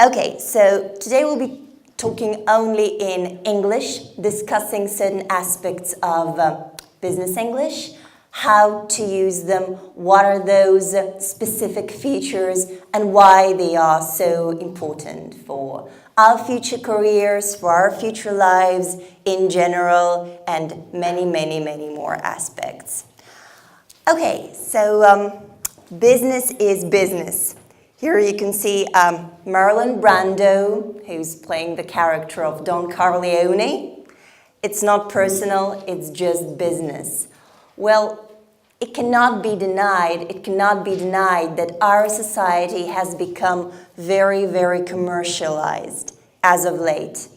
Okay, so today we'll be talking only in English, discussing certain aspects of business English, how to use them, what are those specific features, and why they are so important for our future careers, for our future lives in general, and many, many, many more aspects. Okay, so business is business. Here you can see Marlon Brando, who's playing the character of Don Corleone. It's not personal, it's just business. Well, it cannot be denied that our society has become very, very commercialized as of late.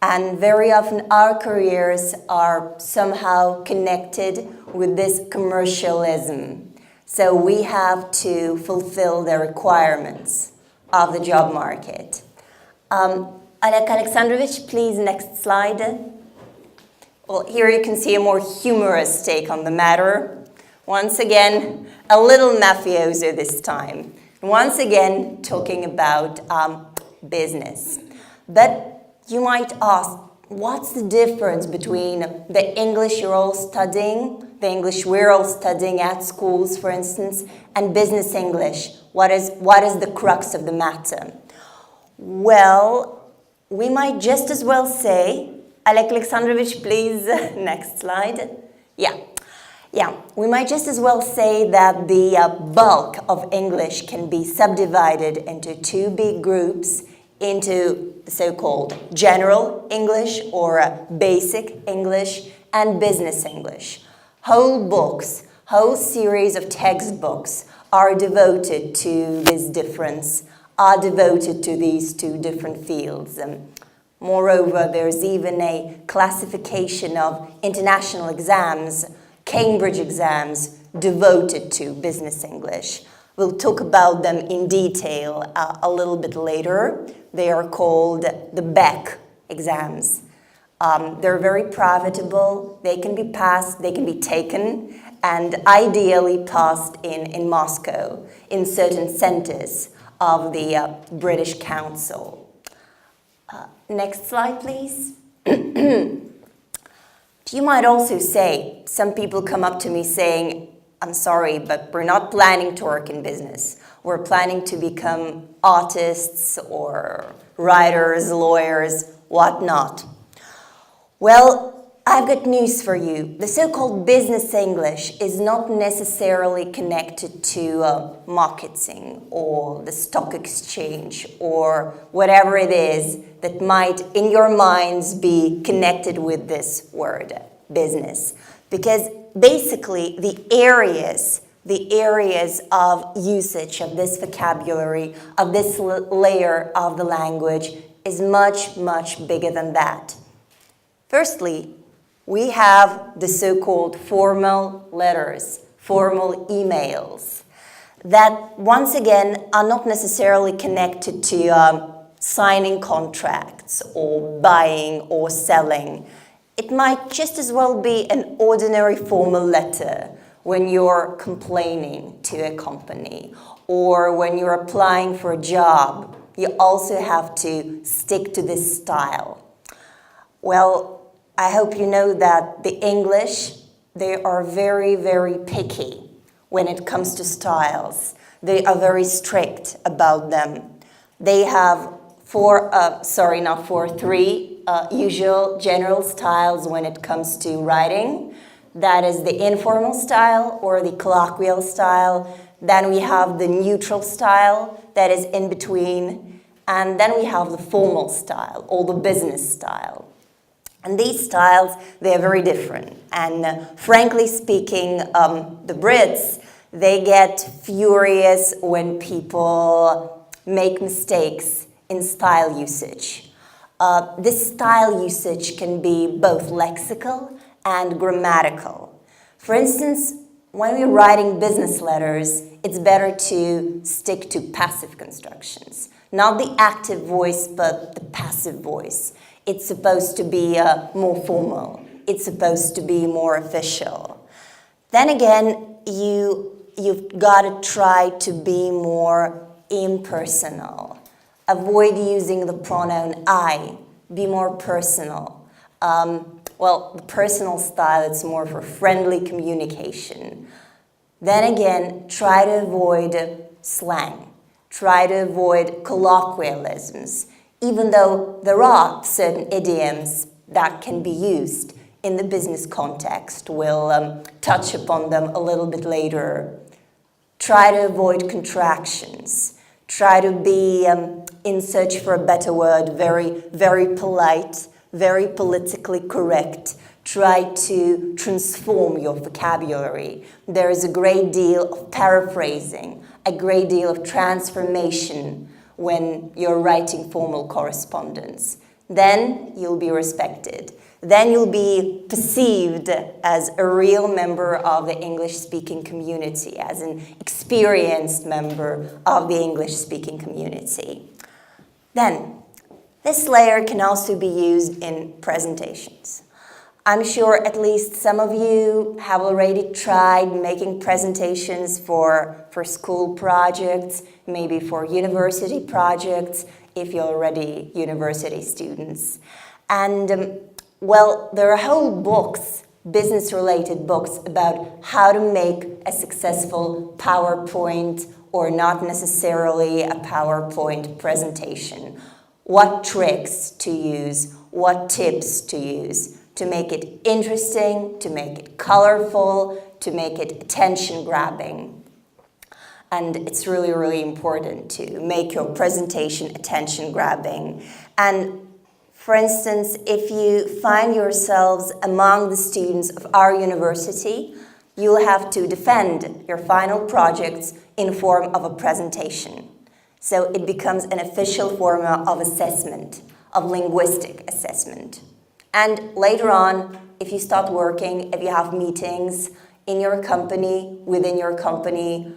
And very often our careers are somehow connected with this commercialism. So we have to fulfill the requirements of the job market. Oleg Alexandrovich, please, next slide. Well, here you can see a more humorous take on the matter. Once again, a little mafioso this time. Once again, talking about business. But you might ask, what's the difference between the English you're all studying, the English we're all studying at schools, for instance, and business English? What is the crux of the matter? Well, we might just as well say, Oleg Alexandrovich, please, next slide. Yeah, we might just as well say that the bulk of English can be subdivided into two big groups, into the so-called general English or basic English and business English. Whole books, whole series of textbooks are devoted to this difference, are devoted to these two different fields. Moreover, there's even a classification of international exams, Cambridge exams, devoted to business English. We'll talk about them in detail a little bit later. They are called the Beck exams. They're very profitable. They can be passed, they can be taken, and ideally passed in Moscow, in certain centers of the British Council. Next slide, please. You might also say, some people come up to me saying, I'm sorry, but we're not planning to work in business. We're planning to become artists or writers, lawyers, whatnot. Well, I've got news for you. The so-called business English is not necessarily connected to marketing or the stock exchange or whatever it is that might, in your minds, be connected with this word, business. Because basically, the areas of usage of this vocabulary, of this layer of the language is much, much bigger than that. Firstly, we have the so-called formal letters, formal emails, that once again are not necessarily connected to signing contracts or buying or selling. It might just as well be an ordinary formal letter when you're complaining to a company or when you're applying for a job. You also have to stick to this style. Well, I hope you know that the English, they are very, very picky when it comes to styles. They are very strict about them. They have three usual general styles when it comes to writing. That is the informal style or the colloquial style. Then we have the neutral style that is in between. And then we have the formal style or the business style. And these styles, they are very different. And frankly speaking, the Brits, they get furious when people make mistakes in style usage. This style usage can be both lexical and grammatical. For instance, when we're writing business letters, it's better to stick to passive constructions. Not the active voice, but the passive voice. It's supposed to be more formal. It's supposed to be more official. Then again, you've got to try to be more impersonal. Avoid using the pronoun I. Be more personal. Well, the personal style, it's more for friendly communication. Then again, try to avoid slang. Try to avoid colloquialisms, even though there are certain idioms that can be used in the business context. We'll touch upon them a little bit later. Try to avoid contractions. Try to be, in search for a better word, very, very polite, very politically correct. Try to transform your vocabulary. There is a great deal of paraphrasing, a great deal of transformation when you're writing formal correspondence. Then you'll be respected. Then you'll be perceived as a real member of the English-speaking community, as an experienced member of the English-speaking community. Then, this layer can also be used in presentations. I'm sure at least some of you have already tried making presentations for school projects, maybe for university projects, if you're already university students. And well, there are whole books, business-related books, about how to make a successful PowerPoint or not necessarily a PowerPoint presentation. What tricks to use, what tips to use to make it interesting, to make it colorful, to make it attention-grabbing. And it's really, really important to make your presentation attention-grabbing. And for instance, if you find yourselves among the students of our university, you'll have to defend your final projects in form of a presentation. So it becomes an official form of assessment, of linguistic assessment. And later on, if you start working, if you have meetings in your company, within your company,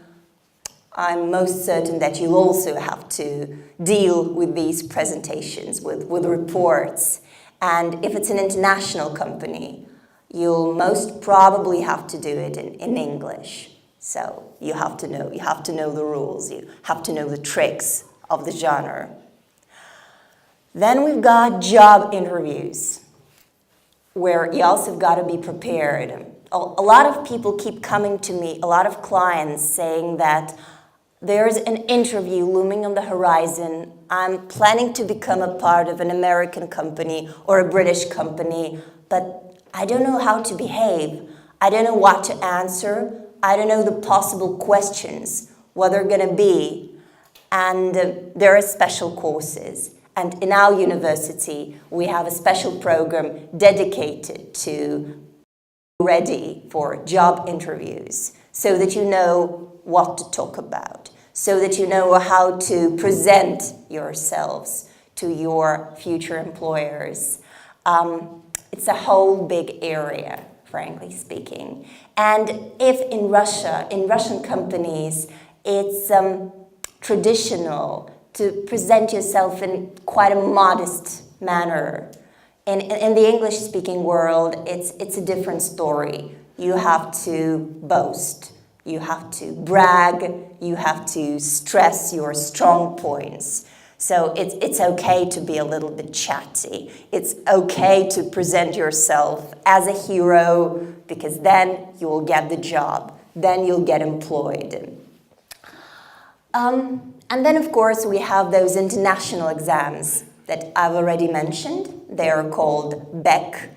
I'm most certain that you also have to deal with these presentations, with reports. And if it's an international company, you'll most probably have to do it in English. So you have to know the rules, you have to know the tricks of the genre. Then we've got job interviews, where you also got to be prepared. A lot of people keep coming to me, a lot of clients saying that there's an interview looming on the horizon. I'm planning to become a part of an American company or a British company, but I don't know how to behave. I don't know what to answer. I don't know the possible questions, what they're going to be. And there are special courses. And in our university, we have a special program dedicated to be ready for job interviews, so that you know what to talk about, so that you know how to present yourselves to your future employers. It's a whole big area, frankly speaking. And if in Russian companies, it's traditional to present yourself in quite a modest manner. In the English-speaking world, it's a different story. You have to boast. You have to brag, you have to stress your strong points. So it's okay to be a little bit chatty. It's okay to present yourself as a hero, because then you will get the job, then you'll get employed. And then, of course, we have those international exams that I've already mentioned. They are called BEC,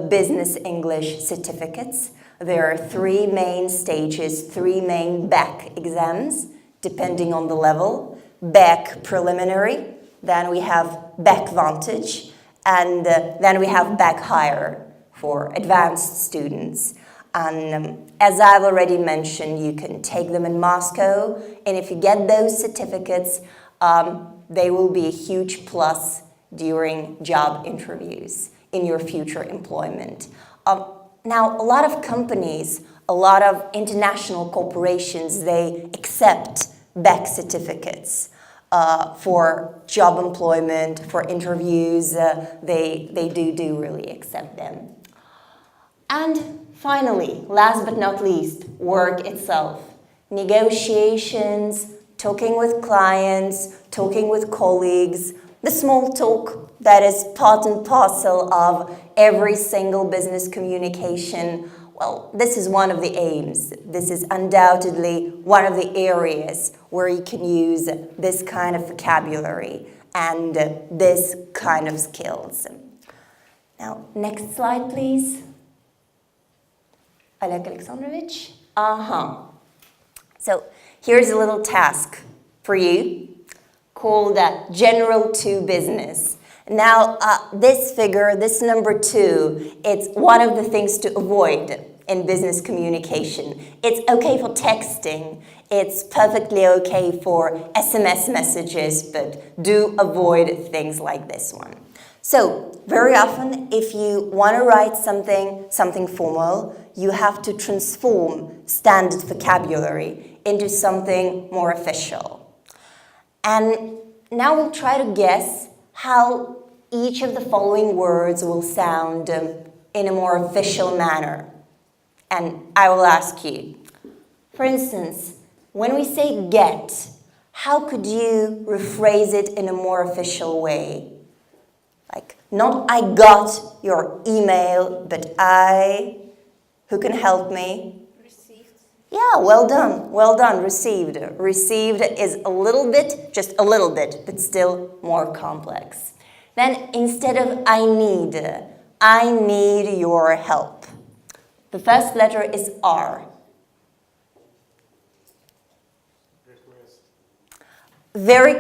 Business English Certificates. There are three main stages, three main BEC exams, depending on the level. BEC Preliminary, then we have BEC Vantage, and then we have BEC Higher for advanced students. And as I've already mentioned, you can take them in Moscow, and if you get those certificates, they will be a huge plus during job interviews in your future employment. Now, a lot of companies, a lot of international corporations, they accept BEC certificates for job employment, for interviews. They do really accept them. And finally, last but not least, work itself. Negotiations, talking with clients, talking with colleagues, the small talk that is part and parcel of every single business communication. Well, this is one of the aims. This is undoubtedly one of the areas where you can use this kind of vocabulary and this kind of skills. Now, next slide, please. Oleg Alexandrovich. So here's a little task for you called General to Business. Now, this figure, this number 2, it's one of the things to avoid in business communication. It's okay for texting. It's perfectly okay for SMS messages, but do avoid things like this one. So, very often, if you want to write something formal, you have to transform standard vocabulary into something more official. And now we'll try to guess how each of the following words will sound in a more official manner. And I will ask you, for instance, when we say get, how could you rephrase it in a more official way? Like, not I got your email, but who can help me? Received. Yeah, well done, received. Received is a little bit, just a little bit, but still more complex. Then instead of I need your help. The first letter is R. Request. Very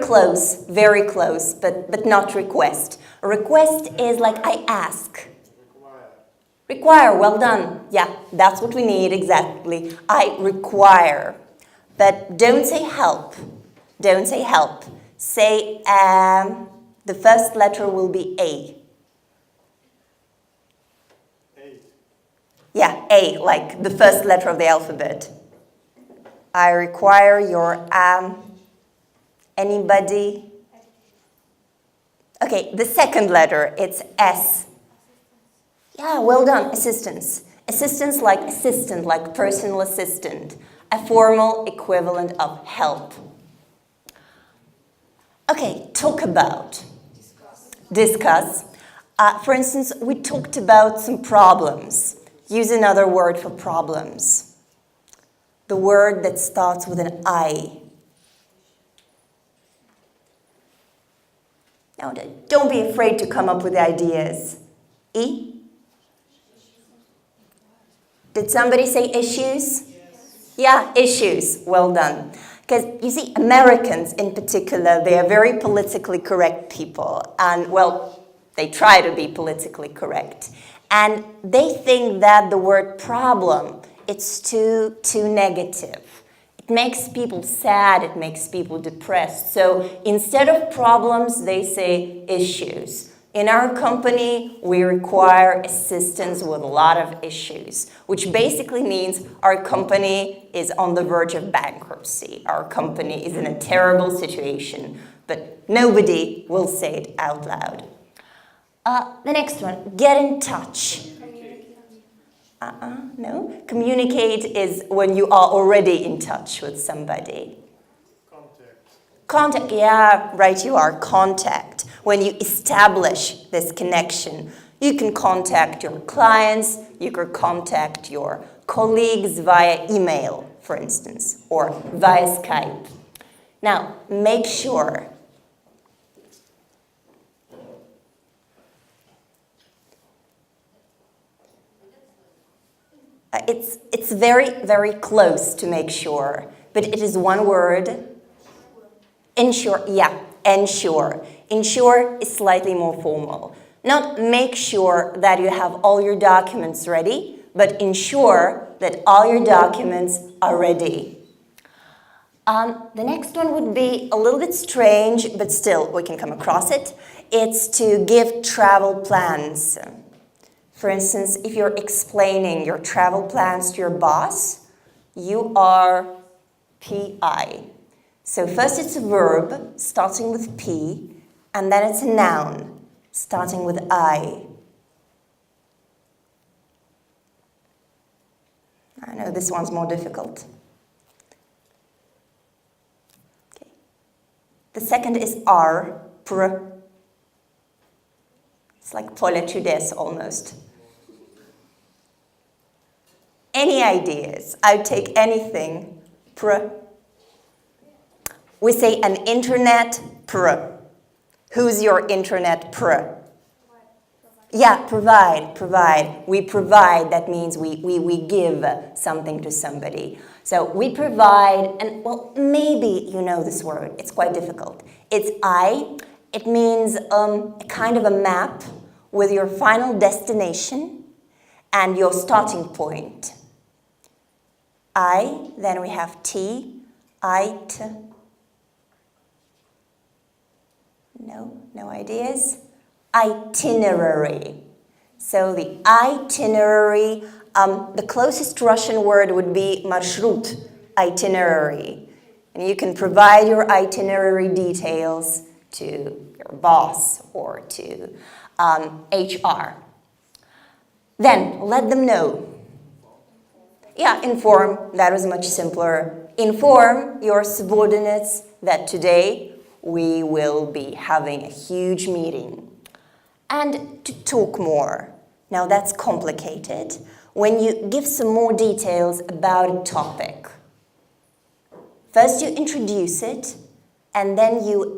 close, but not request. A request is like I ask. Require, well done. Yeah, that's what we need, exactly. I require. But don't say help. Don't say help. Say, the first letter will be A. Yeah, A, like the first letter of the alphabet. I require your, anybody? Okay, the second letter, it's S. Yeah, well done, assistance. Assistance like assistant, like personal assistant. A formal equivalent of help. Okay, talk about. Discuss. For instance, we talked about some problems. Use another word for problems. The word that starts with an I. Now, don't be afraid to come up with ideas. E? Did somebody say issues? Yes. Yeah, issues. Well done. Because, you see, Americans in particular, they are very politically correct people. And, well, they try to be politically correct. And they think that the word problem, it's too negative. It makes people sad, it makes people depressed. So instead of problems, they say issues. In our company, we require assistance with a lot of issues, which basically means our company is on the verge of bankruptcy. Our company is in a terrible situation, but nobody will say it out loud. The next one, get in touch. No. Communicate is when you are already in touch with somebody. Contact, yeah, right, you are. Contact. When you establish this connection, you can contact your clients, you can contact your colleagues via email, for instance, or via Skype. Now, make sure it's very close to make sure, but it is one word. Ensure, yeah, ensure. Ensure is slightly more formal. Not make sure that you have all your documents ready, but ensure that all your documents are ready. The next one would be a little bit strange, but still we can come across it. It's to give travel plans. For instance, if you're explaining your travel plans to your boss, you are PI. So first it's a verb starting with P, and then it's a noun starting with I. I know this one's more difficult. The second is R, pr. It's like polletudes almost. Any ideas? I would take anything. Pr. We say an internet pr. Who's your internet pr? Yeah, provide. We provide, that means we give something to somebody. So we provide, and well, maybe you know this word, it's quite difficult. It's I, it means a kind of a map with your final destination and your starting point. I, then we have T, it. No ideas? Itinerary. So the itinerary, the closest Russian word would be marshрут, itinerary. And you can provide your itinerary details to your boss or to HR. Then let them know. Yeah, inform, that was much simpler. Inform your subordinates that today we will be having a huge meeting. And to talk more. Now that's complicated. When you give some more details about a topic. First you introduce it, and then you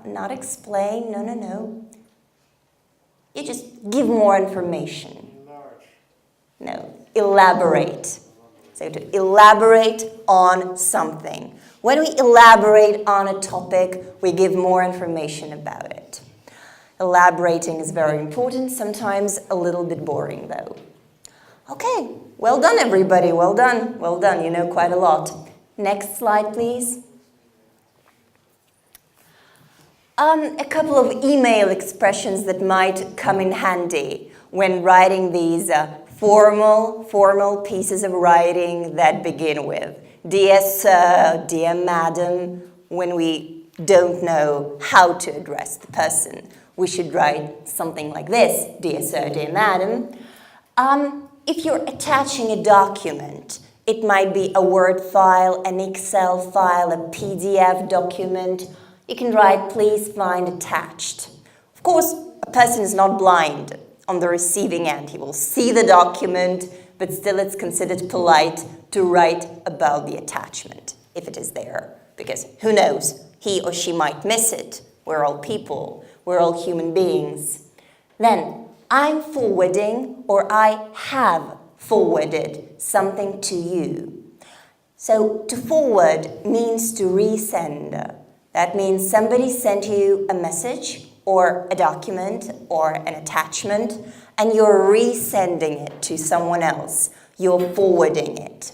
not explain, no. You just give more information. No, elaborate. So to elaborate on something. When we elaborate on a topic, we give more information about it. Elaborating is very important, sometimes a little bit boring though. Okay, well done everybody, well done, you know quite a lot. Next slide please. A couple of email expressions that might come in handy when writing these formal pieces of writing that begin with Dear Sir, Dear Madam. When we don't know how to address the person, we should write something like this, Dear Sir, Dear Madam. If you're attaching a document, it might be a Word file, an Excel file, a PDF document. You can write, please find attached. Of course, a person is not blind on the receiving end. He will see the document, but still it's considered polite to write about the attachment, if it is there. Because who knows, he or she might miss it. We're all people, we're all human beings. Then, I'm forwarding or I have forwarded something to you. So to forward means to resend. That means somebody sent you a message or a document or an attachment and you're resending it to someone else. You're forwarding it.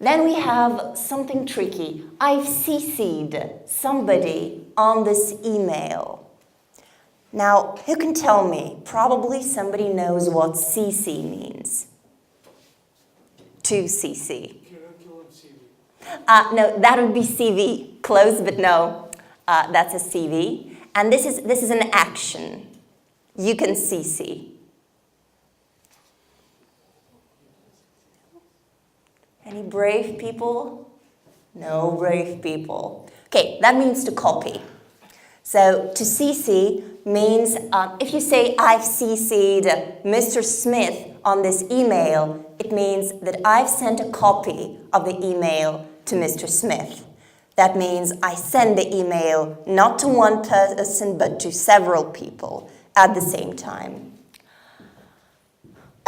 Then we have something tricky. I've CC'd somebody on this email. Now, who can tell me? Probably somebody knows what CC means. To CC. No, that would be CV. Close, but no. That's a CV. And this is an action. You can CC. Any brave people? No brave people. Okay, that means to copy. So to CC means if you say I've CC'd Mr. Smith on this email, it means that I've sent a copy of the email to Mr. Smith. That means I send the email not to one person but to several people at the same time.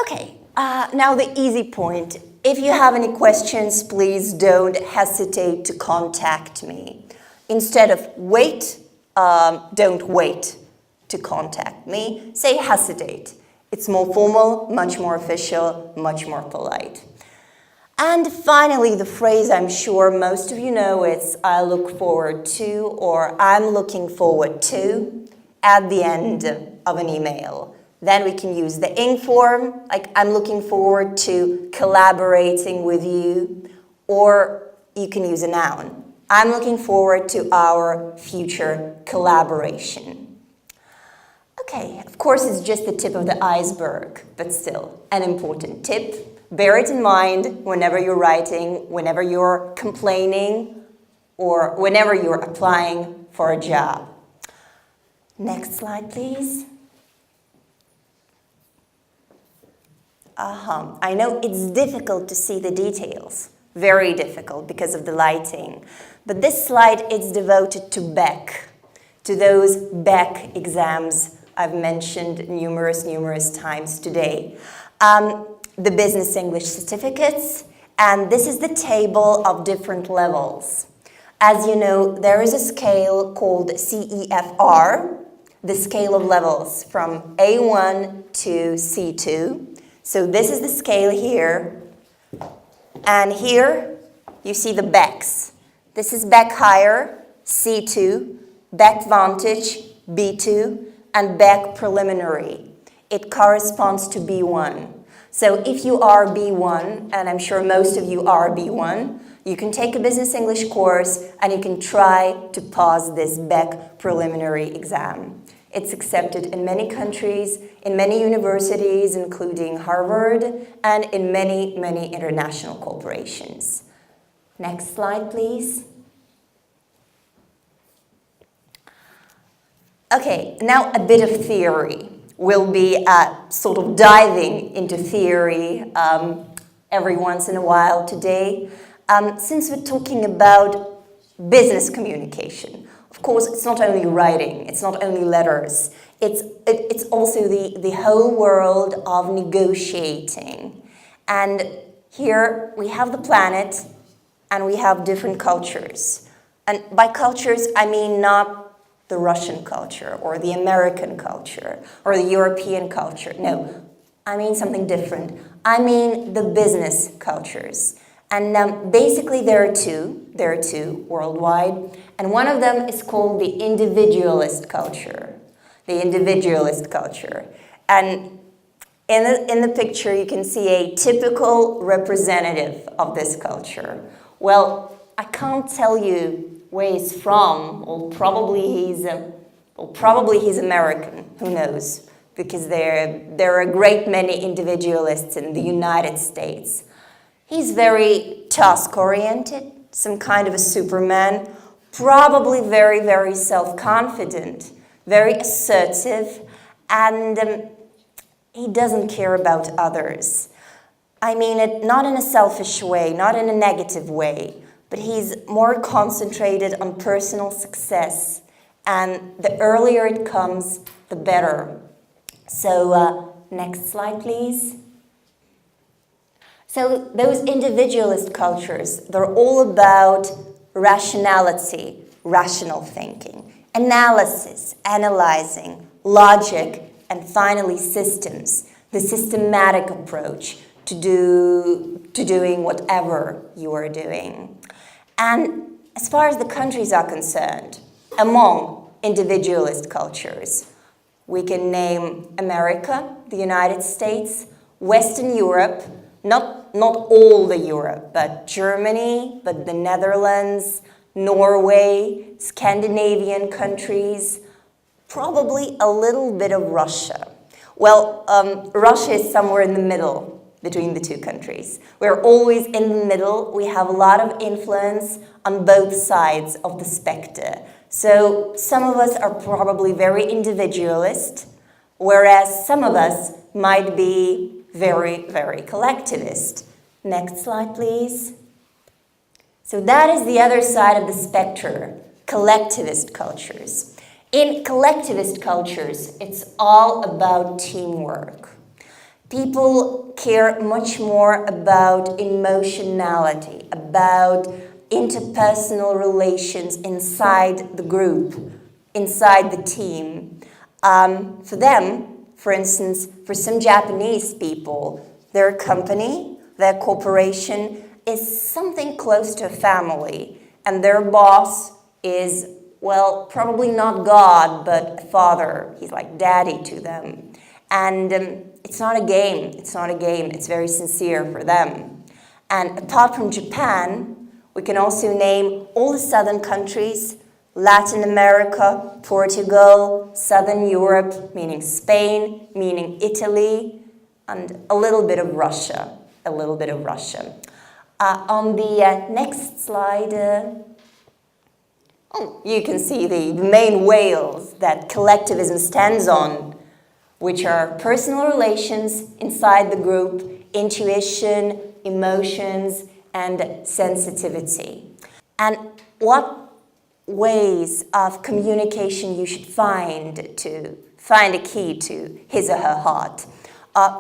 Okay, now the easy point. If you have any questions, please don't hesitate to contact me. Instead of wait, don't wait to contact me. Say hesitate. It's more formal, much more official, much more polite. And finally, the phrase I'm sure most of you know, it's I look forward to or I'm looking forward to at the end of an email. Then we can use the ing form, like I'm looking forward to collaborating with you, or you can use a noun. I'm looking forward to our future collaboration. Okay, of course it's just the tip of the iceberg, but still an important tip. bear it in mind whenever you're writing, whenever you're complaining, or whenever you're applying for a job. Next slide, please. I know it's difficult to see the details, very difficult because of the lighting, but this slide is devoted to Beck, to those Beck exams I've mentioned numerous times today. The business English certificates, and this is the table of different levels. As you know, there is a scale called CEFR, the scale of levels from A1 to C2. So this is the scale here, and here you see the Becks. This is Beck Higher, C2, Beck Vantage, B2, and Beck Preliminary. It corresponds to B1. So if you are B1, and I'm sure most of you are B1, you can take a business English course and you can try to pass this Beck Preliminary exam. It's accepted in many countries, in many universities, including Harvard, and in many international corporations. Next slide, please. Okay, now a bit of theory. We'll be sort of diving into theory every once in a while today. Since we're talking about business communication, of course, it's not only writing, it's not only letters, it's also the whole world of negotiating. And here we have the planet and we have different cultures. And by cultures, I mean not the Russian culture or the American culture or the European culture. No, I mean something different. I mean the business cultures. And basically there are two worldwide, and one of them is called the individualist culture. The individualist culture. And in the picture you can see a typical representative of this culture. Well, I can't tell you where he's from, or probably he's American, who knows, because there are a great many individualists in the United States. He's very task-oriented, some kind of a Superman, probably very self-confident, very assertive, and he doesn't care about others. I mean it not in a selfish way, not in a negative way, but he's more concentrated on personal success, and the earlier it comes, the better. So next slide, please. So those individualist cultures, they're all about rationality, rational thinking, analysis, analyzing, logic, and finally systems, the systematic approach to doing whatever you are doing. And as far as the countries are concerned, among individualist cultures, we can name America, the United States, Western Europe, not all the Europe, but Germany, but the Netherlands, Norway, Scandinavian countries, probably a little bit of Russia. Well, Russia is somewhere in the middle between the two countries. We're always in the middle. We have a lot of influence on both sides of the spectrum. So some of us are probably very individualist, whereas some of us might be very collectivist. Next slide, please. So that is the other side of the spectrum, collectivist cultures. In collectivist cultures, it's all about teamwork. People care much more about emotionality, about interpersonal relations inside the group, inside the team. For them, for instance, for some Japanese people, their company, their corporation is something close to a family, and their boss is, well, probably not God, but a father. He's like daddy to them. And it's not a game, it's very sincere for them. And apart from Japan, we can also name all the southern countries, Latin America, Portugal, Southern Europe, meaning Spain, meaning Italy, and a little bit of Russia. a little bit of Russian. On the next slide, you can see the main whales that collectivism stands on, which are personal relations inside the group, intuition, emotions, and sensitivity. And what ways of communication you should find a key to his or her heart.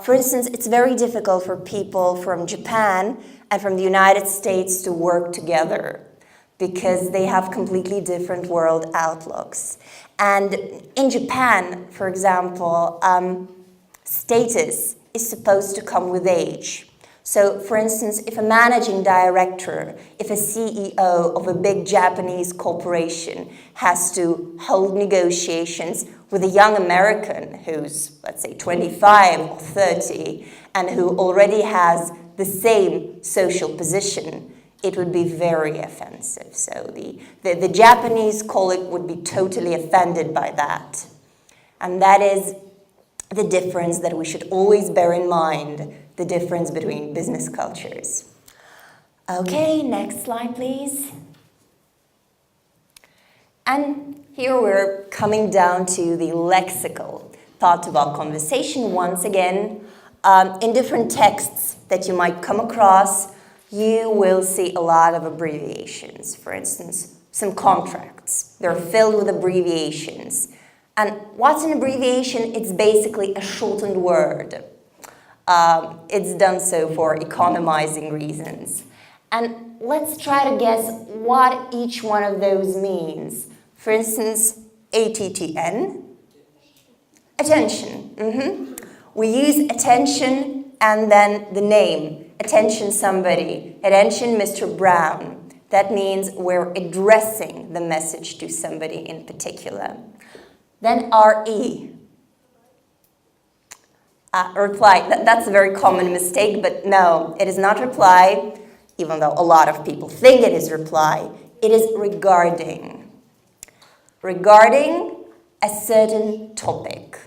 For instance, it's very difficult for people from Japan and from the United States to work together because they have completely different world outlooks. And in Japan, for example, status is supposed to come with age. So, for instance, if a managing director, if a CEO of a big Japanese corporation has to hold negotiations with a young American who's, let's say, 25 or 30, and who already has the same social position, it would be very offensive. So the Japanese colleague would be totally offended by that. And that is the difference that we should always bear in mind, the difference between business cultures. Okay, next slide, please. And here we're coming down to the lexical part of our conversation once again. In different texts that you might come across, you will see a lot of abbreviations. For instance, some contracts. They're filled with abbreviations. And what's an abbreviation? It's basically a shortened word. It's done so for economizing reasons. And let's try to guess what each one of those means. For instance, ATTN, attention. We use attention and then the name, attention somebody, attention Mr. Brown. That means we're addressing the message to somebody in particular. Then RE. Reply. That's a very common mistake, but no, it is not reply, even though a lot of people think it is reply. It is regarding. Regarding a certain topic.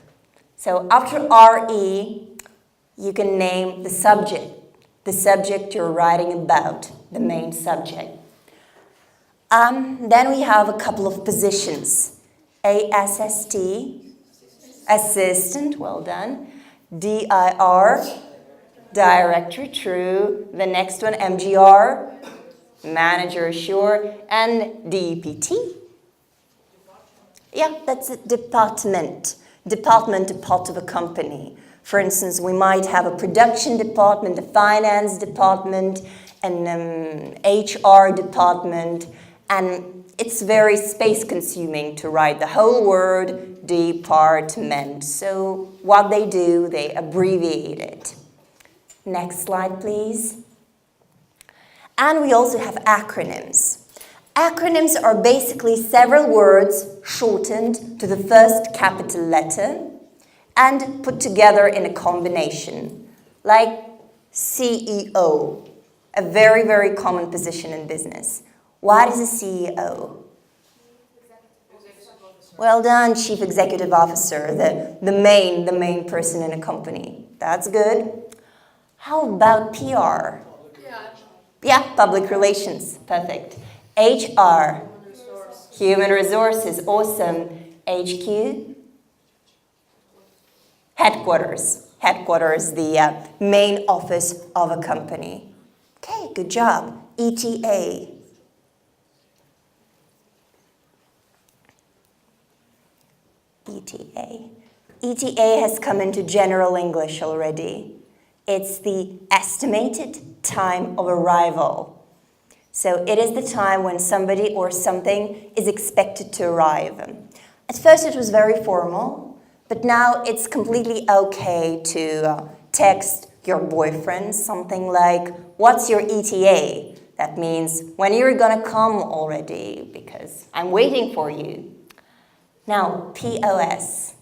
So after RE, you can name the subject you're writing about, the main subject. Then we have a couple of positions. ASST, assistant, well done. DIR, director, true. The next one, MGR, manager, sure. And DEPT. Yeah, that's a department. Department, a part of a company. For instance, we might have a production department, a finance department, an HR department, and it's very space-consuming to write the whole word department. So what they do, they abbreviate it. Next slide, please. And we also have acronyms. Acronyms are basically several words shortened to the first capital letter and put together in a combination, like CEO, a very, very common position in business. What is a CEO? Well done, Chief Executive Officer, the main person in a company. That's good. How about PR? Yeah, public relations, perfect. HR, human resources, awesome. HQ, headquarters. Headquarters, the main office of a company. Okay, good job. ETA. ETA. ETA has come into general English already. It's the estimated time of arrival. So it is the time when somebody or something is expected to arrive. At first it was very formal, but now it's completely okay to text your boyfriend something like, what's your ETA? That means when you're gonna come already, because I'm waiting for you. Now, POS.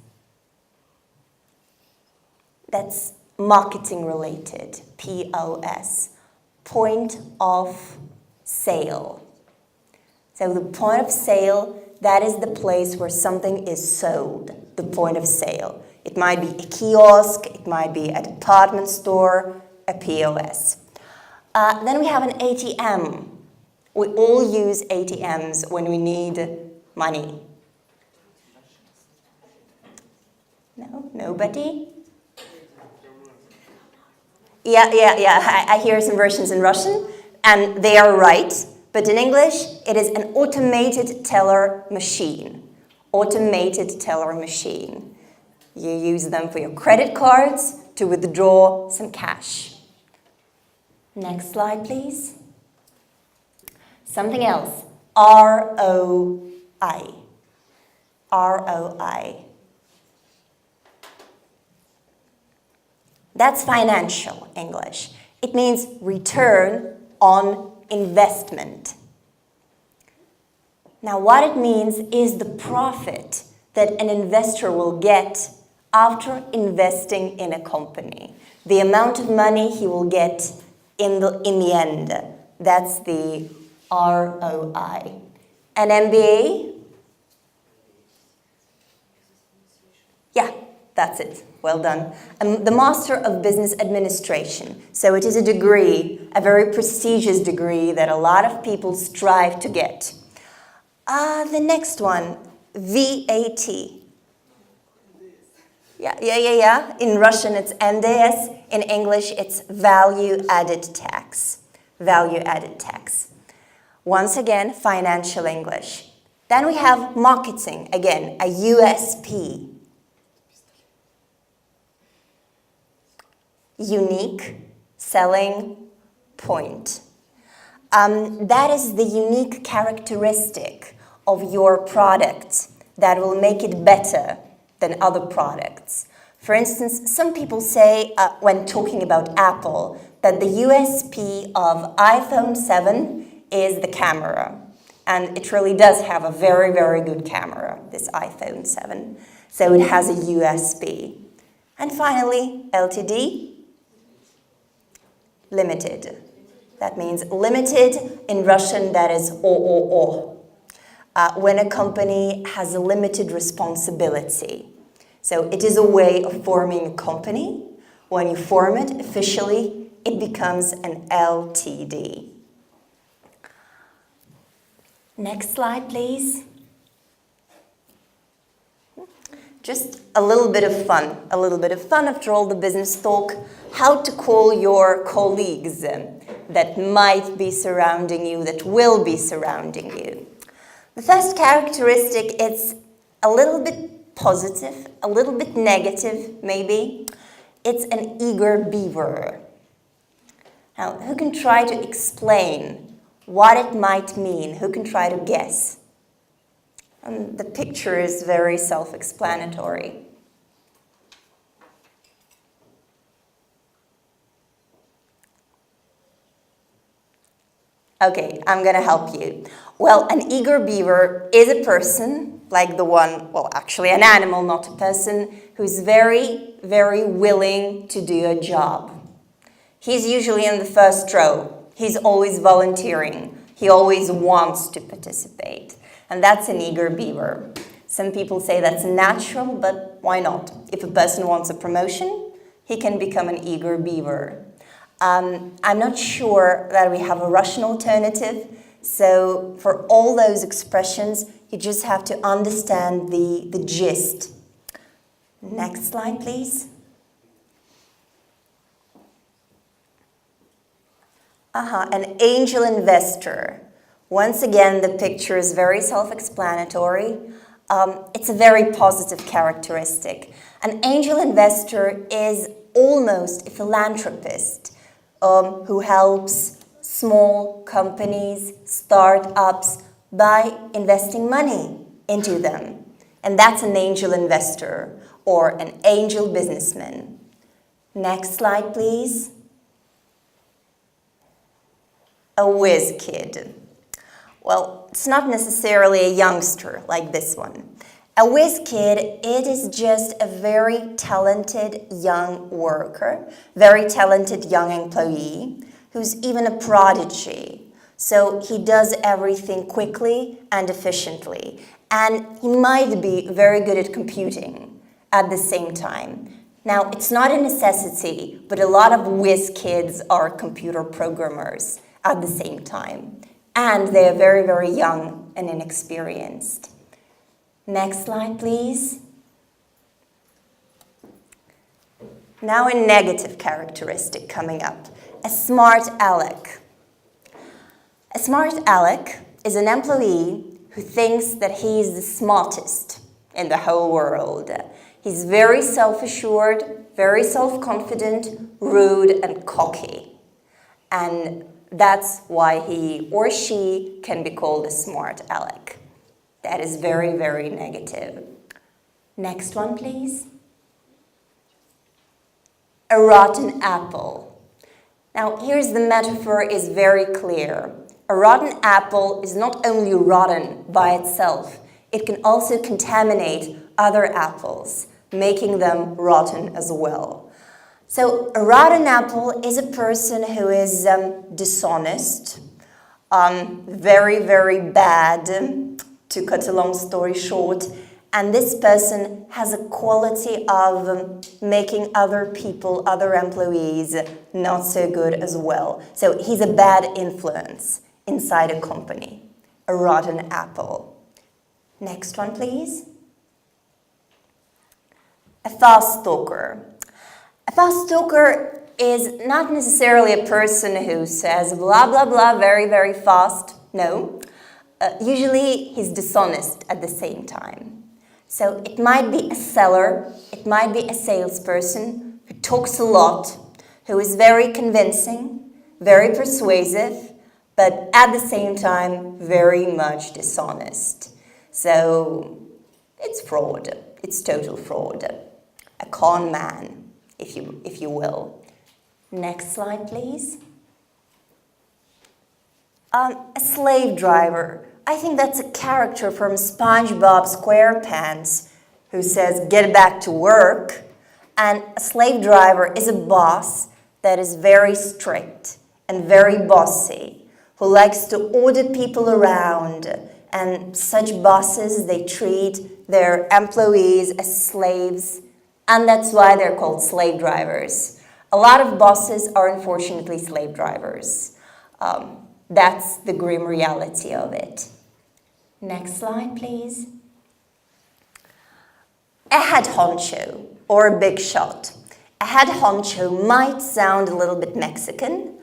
That's marketing related, POS. Point of sale. So the point of sale, that is the place where something is sold, the point of sale. It might be a kiosk, it might be a department store, a a POS. Then we have an ATM. We all use ATMs when we need money. No? Nobody? Yeah. I hear some versions in Russian, and they are right. But in English, it is an automated teller machine. Automated teller machine. You use them for your credit cards to withdraw some cash. Next slide, please. Something else. ROI. ROI. That's financial English. It means return on investment. Now, what it means is the profit that an investor will get after investing in a company. The amount of money he will get in the end. That's the ROI. An MBA? Yeah, that's it. Well done. The Master of Business Administration. So it is a degree, a very prestigious degree that a lot of people strive to get. The next one, VAT. Yeah. In Russian, it's NDS. In English, it's value-added tax. Value-added tax. Once again, financial English. Then we have marketing. Again, a USP. Unique selling point. That is the unique characteristic of your product that will make it better than other products. For instance, some people say when talking about Apple that the USP of iPhone 7 is the camera. And it really does have a very, very good camera, this iPhone 7. So it has a USP. And finally, LTD. Limited. That means limited in Russian, that is o. When a company has a limited responsibility. So it is a way of forming a company. When you form it officially, it becomes an LTD. Next slide, please. Just a little bit of fun. A little bit of fun after all the business talk. How to call your colleagues that might be surrounding you, that will be surrounding you. The first characteristic is a little bit positive, a little bit negative, maybe. It's an eager beaver. Now, who can try to explain what it might mean? Who can try to guess? And the picture is very self-explanatory. Okay, I'm gonna help you. Well, an eager beaver is a person, like the one, well, actually an animal, not a person, who's very, very willing to do a job. He's usually in the first row. He's always volunteering. He always wants to participate. And that's an eager beaver. Some people say that's natural, but why not? If a person wants a promotion, he can become an eager beaver. I'm not sure that we have a Russian alternative, so for all those expressions, you just have to understand the gist. Next slide, please. An angel investor. Once again, the picture is very self-explanatory. It's a very positive characteristic. An angel investor is almost a philanthropist who helps small companies, startups, by investing money into them. And that's an angel investor or an angel businessman. Next slide, please. A whiz kid. Well, it's not necessarily a youngster like this one. A whiz kid, it is just a very talented young worker, very talented young employee, who's even a prodigy. So he does everything quickly and efficiently. And he might be very good at computing at the same time. Now, it's not a necessity, but a lot of whiz kids are computer programmers at the same time. And they are very, very young and inexperienced. Next slide, please. Now a negative characteristic coming up, a smart aleck. A smart aleck is an employee who thinks that he is the smartest in the whole world. He's very self-assured, very self-confident, rude, and cocky. And that's why he or she can be called a smart aleck. That is very, very negative. Next one, please. A rotten apple. Now, here's the metaphor is very clear. A rotten apple is not only rotten by itself, it can also contaminate other apples, making them rotten as well. So a rotten apple is a person who is dishonest, very, very bad, to cut a long story short, and this person has a quality of making other people, other employees, not so good as well. So he's a bad influence inside a company, a rotten apple. Next one, please. A fast talker. A fast talker is not necessarily a person who says blah, blah, blah, very, very fast. No. Usually he's dishonest at the same time. So it might be a seller, it might be a salesperson who talks a lot, who is very convincing, very persuasive, but at the same time very much dishonest. So it's fraud, it's total fraud. A con man, if you will. Next slide, please. A slave driver. I think that's a character from SpongeBob SquarePants who says, get back to work. And a slave driver is a boss that is very strict and very bossy, who likes to order people around. And such bosses, they treat their employees as slaves, and that's why they're called slave drivers. A lot of bosses are unfortunately slave drivers. That's the grim reality of it. Next slide, please. A head honcho, or a big shot. A head honcho might sound a little bit Mexican.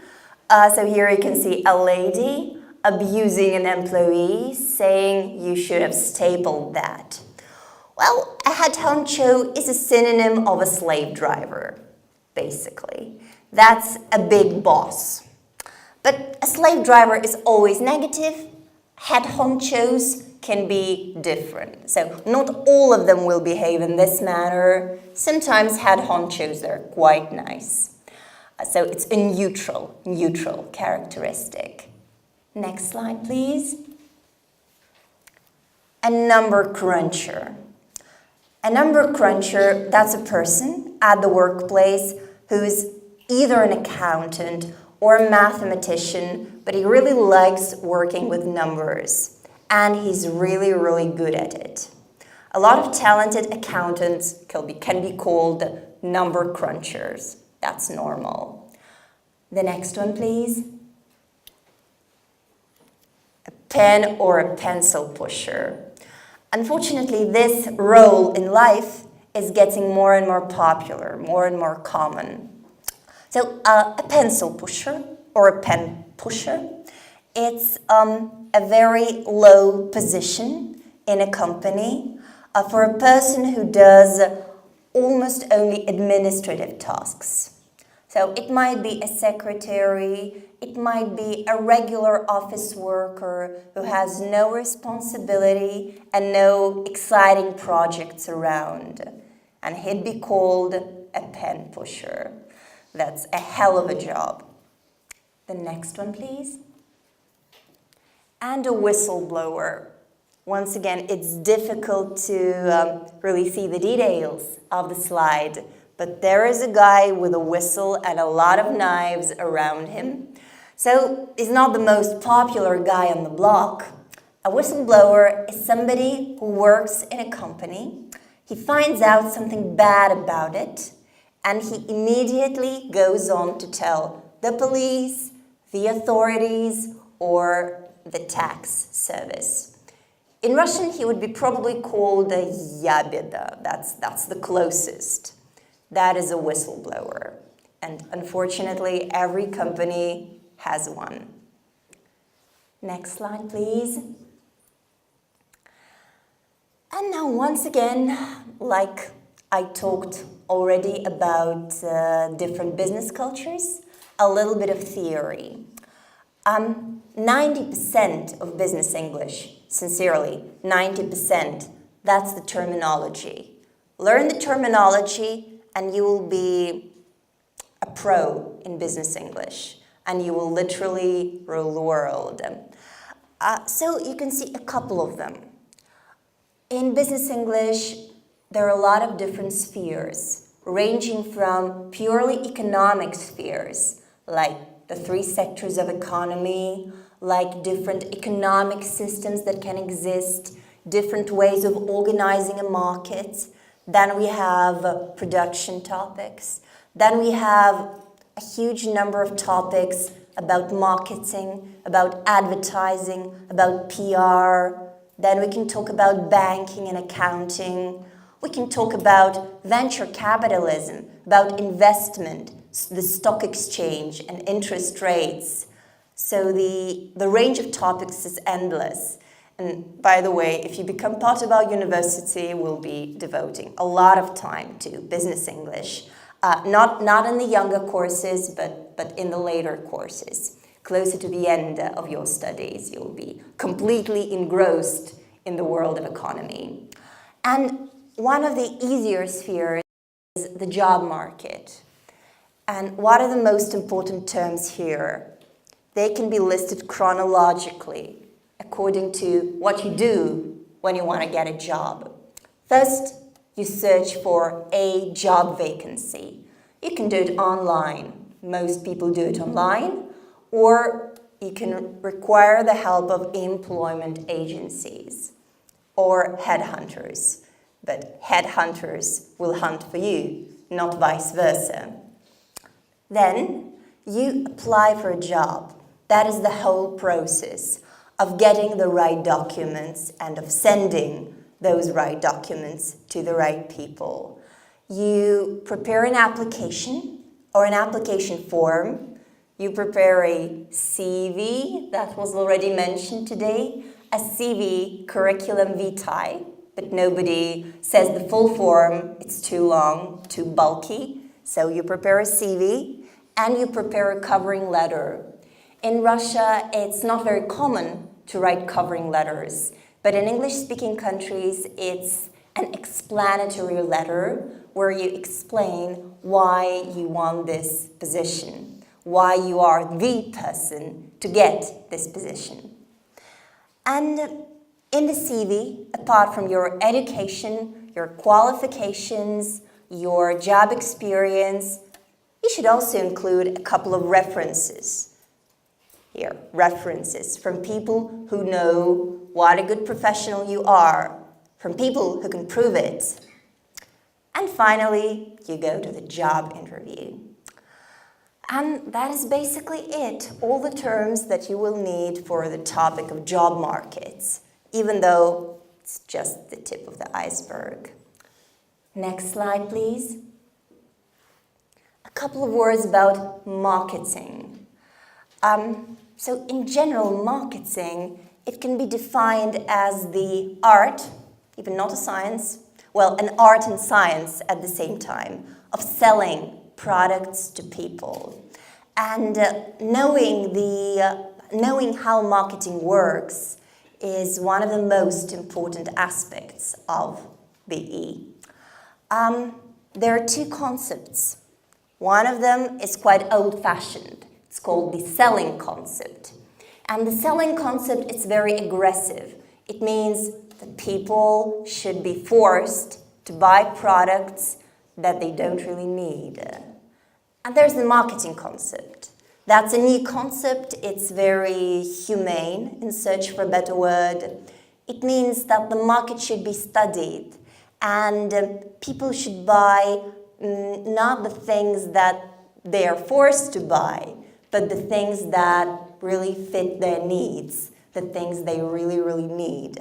So here you can see a lady abusing an employee, saying you should have stapled that. Well, a head honcho is a synonym of a slave driver, basically. That's a big boss. But a slave driver is always negative. Head honchos can be different. So not all of them will behave in this manner. Sometimes head honchos are quite nice. So it's a neutral characteristic. Next slide, please. A number cruncher. A number cruncher, that's a person at the workplace who's either an accountant or a mathematician, but he really likes working with numbers, and he's really, really good at it. A lot of talented accountants can be called number crunchers. That's normal. The next one, please. A pen or a pencil pusher. Unfortunately, this role in life is getting more and more popular, more and more common. So a pencil pusher or a pen pusher, it's a very low position in a company for a person who does almost only administrative tasks. So it might be a secretary, it might be a regular office worker who has no responsibility and no exciting projects around. And he'd be called a pen pusher. That's a hell of a job. The next one, please. And a whistleblower. Once again, it's difficult to really see the details of the slide, but there is a guy with a whistle and a lot of knives around him. So he's not the most popular guy on the block. A whistleblower is somebody who works in a company. He finds out something bad about it. And he immediately goes on to tell the police, the authorities, or the tax service. In Russian, he would be probably called a yabeda. That's the closest. That is a whistleblower. And unfortunately, every company has one. Next slide, please. And now, once again, like I talked already about different business cultures, a little bit of theory. 90% of business English, sincerely, 90%, that's the terminology. Learn the terminology and you will be a pro in business English and you will literally rule the world. So you can see a couple of them. In business English, there are a lot of different spheres, ranging from purely economic spheres, like the 3 sectors of economy, like different economic systems that can exist, different ways of organizing a market. Then we have production topics. Then we have a huge number of topics about marketing, about advertising, about PR. Then we can talk about banking and accounting. We can talk about venture capitalism, about investment, the stock exchange and interest rates. So the range of topics is endless. And by the way, if you become part of our university, we'll be devoting a lot of time to business English. Not in the younger courses, but in the later courses. Closer to the end of your studies, you'll be completely engrossed in the world of economy. And one of the easier spheres is the job market. And what are the most important terms here? They can be listed chronologically, according to what you do when you want to get a job. First, you search for a job vacancy. You can do it online. Most people do it online. Or you can require the help of employment agencies or headhunters. But headhunters will hunt for you, not vice versa. Then you apply for a job. That is the whole process of getting the right documents and of sending those right documents to the right people. You prepare an application or an application form. You prepare a CV, that was already mentioned today, a CV, curriculum vitae, but nobody says the full form, it's too long, too bulky. So you prepare a CV and you prepare a covering letter. In Russia, it's not very common to write covering letters, but in English-speaking countries, it's an explanatory letter where you explain why you want this position, why you are the person to get this position. And in the CV, apart from your education, your qualifications, your job experience, you should also include a couple of references. Here, references from people who know what a good professional you are, from people who can prove it. And finally, you go to the job interview. And that is basically it, all the terms that you will need for the topic of job markets, even though it's just the tip of the iceberg. Next slide, please. A couple of words about marketing. So in general, marketing, it can be defined as the art, even not a science, well, an art and science at the same time, of selling products to people. And knowing how marketing works is one of the most important aspects of BE. There are 2 concepts. One of them is quite old-fashioned. It's called the selling concept. And the selling concept is very aggressive. It means that people should be forced to buy products that they don't really need. And there's the marketing concept. That's a new concept. It's very humane, in search for a better word. It means that the market should be studied and people should buy not the things that they are forced to buy, but the things that really fit their needs, the things they really, really need.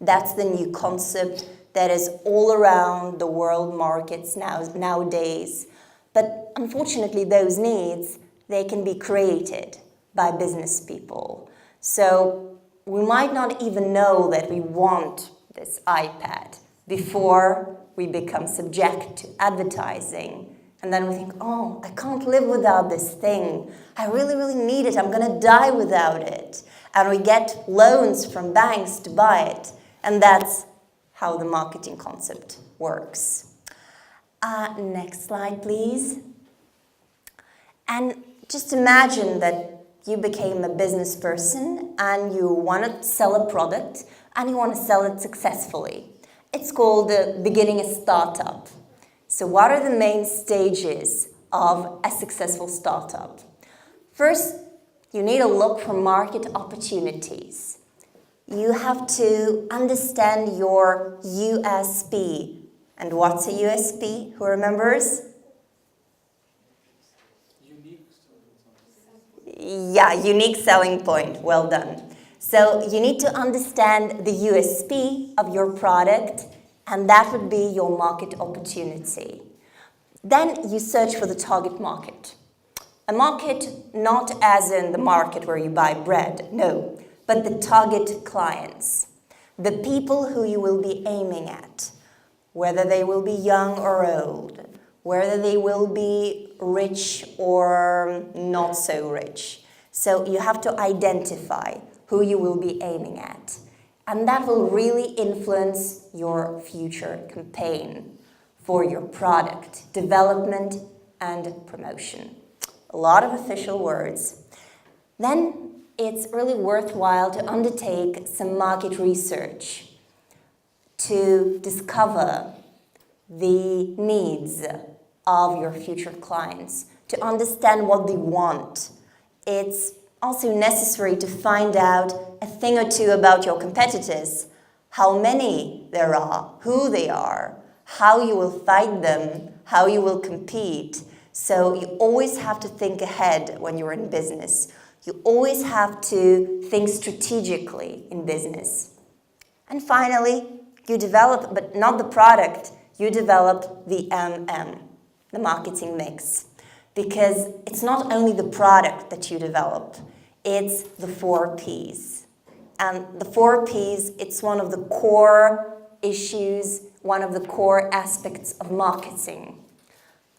That's the new concept that is all around the world markets nowadays. But unfortunately, those needs, they can be created by business people. So we might not even know that we want this iPad before we become subject to advertising. And then we think, oh, I can't live without this thing. I really, really need it. I'm going to die without it. And we get loans from banks to buy it. And that's how the marketing concept works. Next slide, please. And just imagine that you became a business person and you want to sell a product and you want to sell it successfully. It's called beginning a startup. So what are the main stages of a successful startup? First, you need to look for market opportunities. You have to understand your USP. And what's a USP? Who remembers? Yeah, unique selling point. Well done. So you need to understand the USP of your product, and that would be your market opportunity. Then you search for the target market. A market not as in the market where you buy bread, no, but the target clients, the people who you will be aiming at, whether they will be young or old, whether they will be rich or not so rich. So you have to identify who you will be aiming at. And that will really influence your future campaign for your product, development and promotion. A lot of official words. Then it's really worthwhile to undertake some market research to discover the needs of your future clients, to understand what they want. It's also necessary to find out a thing or two about your competitors, how many there are, who they are, how you will fight them, how you will compete. So you always have to think ahead when you're in business. You always have to think strategically in business. And finally, you develop, but not the product, you develop the the marketing mix. Because it's not only the product that you develop, it's the 4 Ps. And the 4 Ps, it's one of the core issues, one of the core aspects of marketing.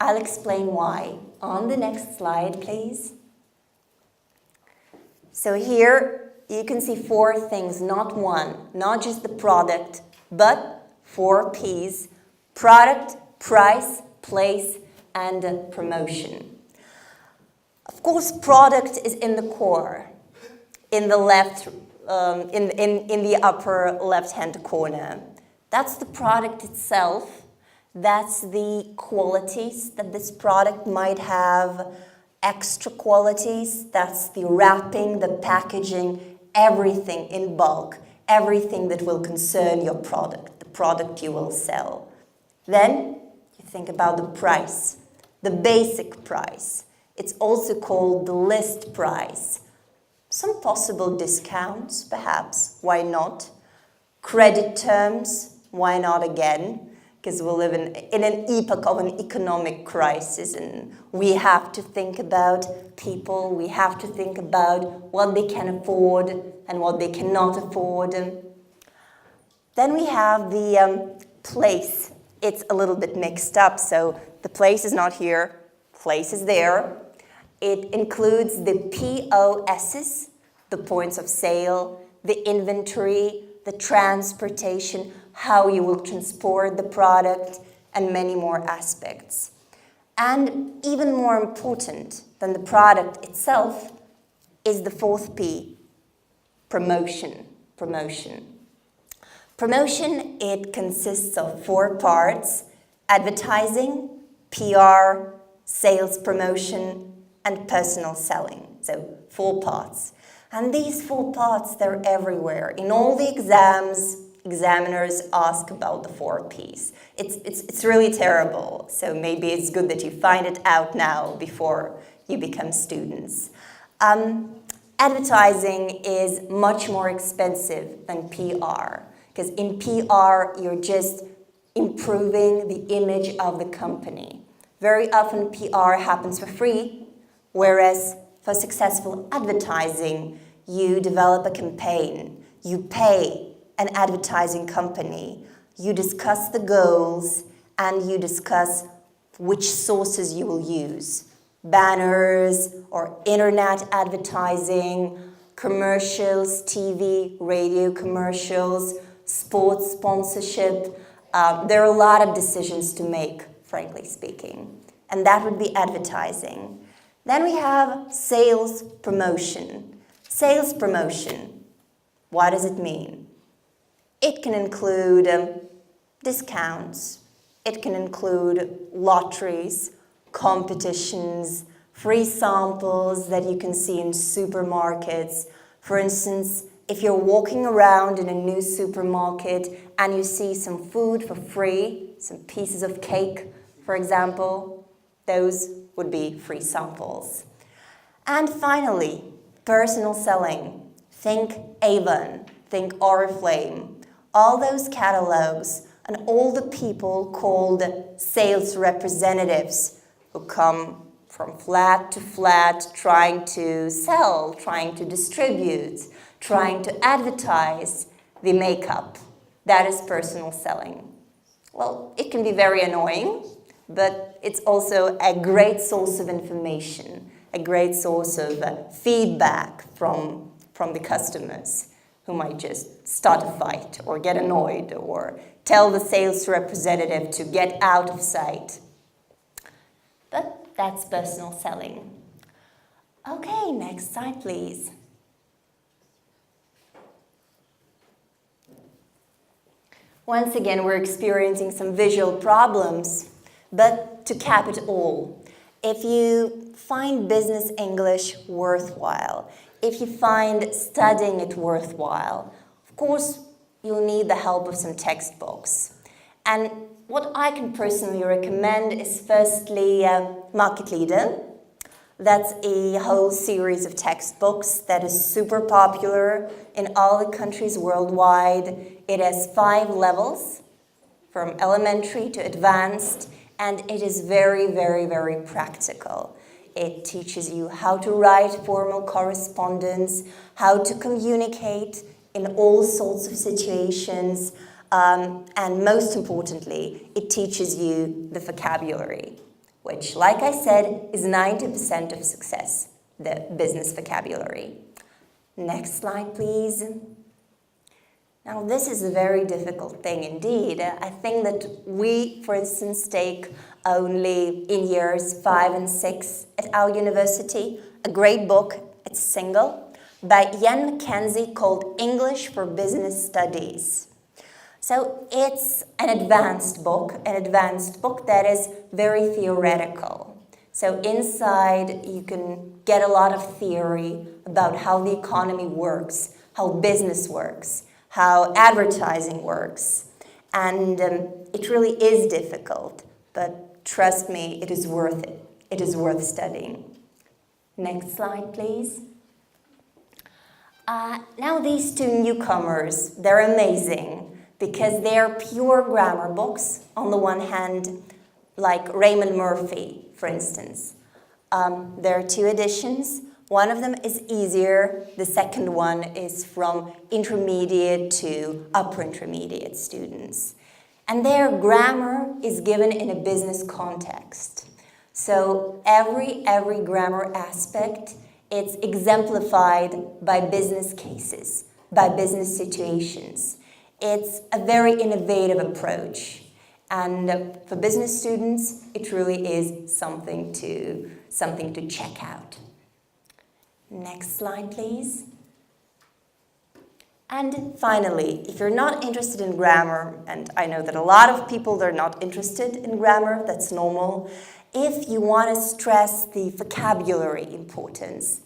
I'll explain why. On the next slide, please. So here you can see 4 things, not one, not just the product, but 4 Ps: product, price, place, and promotion. Of course, product is in the core, in the left, in the upper left-hand corner. That's the product itself. That's the qualities that this product might have, extra qualities. That's the wrapping, the packaging, everything in bulk, everything that will concern your product, the product you will sell. Then you think about the price, the basic price. It's also called the list price. Some possible discounts, perhaps, why not? Credit terms, why not again? Because we live in an epoch of an economic crisis, and we have to think about people, we have to think about what they can afford and what they cannot afford. Then we have the place. It's a little bit mixed up, so the place is not here, place is there. It includes the POSs, the points of sale, the inventory, the transportation, how you will transport the product, and many more aspects. And even more important than the product itself is the 4th P, promotion. Promotion, it consists of 4 parts: advertising, PR, sales promotion, and personal selling. So 4 parts. And these 4 parts, they're everywhere, in all the exams, examiners ask about the 4 Ps. It's really terrible, so maybe it's good that you find it out now before you become students. Advertising is much more expensive than PR, because in PR you're just improving the image of the company. Very often PR happens for free, whereas for successful advertising, you develop a campaign, you pay an advertising company, you discuss the goals, and you discuss which sources you will use. Banners or internet advertising, commercials, TV, radio commercials, sports sponsorship. There are a lot of decisions to make, frankly speaking, and that would be advertising. Then we have sales promotion. Sales promotion, what does it mean? It can include discounts, it can include lotteries, competitions, free samples that you can see in supermarkets. For instance, if you're walking around in a new supermarket and you see some food for free, some pieces of cake, for example, those would be free samples. And finally, personal selling. Think Avon, think Oriflame, all those catalogs and all the people called sales representatives who come from flat to flat, trying to sell, trying to distribute, trying to advertise the makeup. That is personal selling. Well, it can be very annoying, but it's also a great source of information, a great source of feedback from the customers who might just start a fight or get annoyed or tell the sales representative to get out of sight. But that's personal selling. Okay, next slide, please. Once again, we're experiencing some visual problems, but to cap it all, if you find business English worthwhile, if you find studying it worthwhile, of course, you'll need the help of some textbooks. And what I can personally recommend is firstly Market. That's a whole series of textbooks that is super popular in all the countries worldwide. It has 5 levels, from elementary to advanced, and it is very, very, very practical. It teaches you how to write formal correspondence, how to communicate in all sorts of situations, and most importantly, it teaches you the vocabulary, which, like I said, is 90% of success, the business vocabulary. Next slide, please. Now, this is a very difficult thing indeed. I think that we, for instance, take only in years 5 and 6 at our university a great book, it's single, by Ian Mackenzie called English for Business Studies. So it's an advanced book that is very theoretical. So inside you can get a lot of theory about how the economy works, how business works, how advertising works. And it really is difficult, but trust me, it is worth it. It is worth studying. Next slide, please. Now these 2 newcomers, they're amazing because they're pure grammar books. On the one hand, like Raymond Murphy, for instance. There are 2 editions. One of them is easier. The second one is from intermediate to upper intermediate students. And their grammar is given in a business context. So every grammar aspect, it's exemplified by business cases, by business situations. It's a very innovative approach. And for business students, it really is something to check out. Next slide, please. And finally, if you're not interested in grammar, and I know that a lot of people are not interested in grammar, that's normal. If you want to stress the vocabulary importance,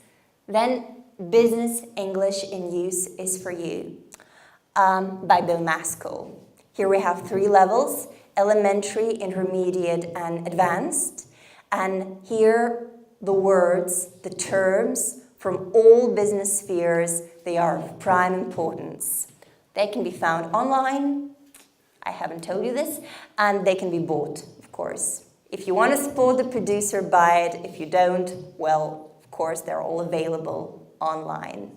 then business English in use is for you. by Bill Maskell. Here we have 3 levels: elementary, intermediate, and advanced. And here the words, the terms from all business spheres, they are of prime importance. They can be found online. I haven't told you this. And they can be bought, of course. If you want to support the producer, buy it. If you don't, well, of course, they're all available online.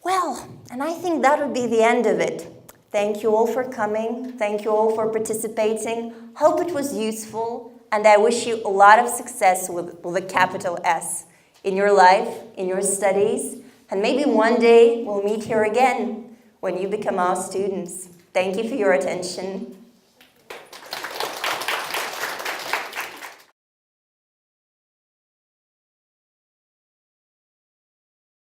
Well, and I think that would be the end of it. Thank you all for coming. Thank you all for participating. Hope it was useful. And I wish you a lot of success with a capital S in your life, in your studies. And maybe one day we'll meet here again when you become our students. Thank you for your attention.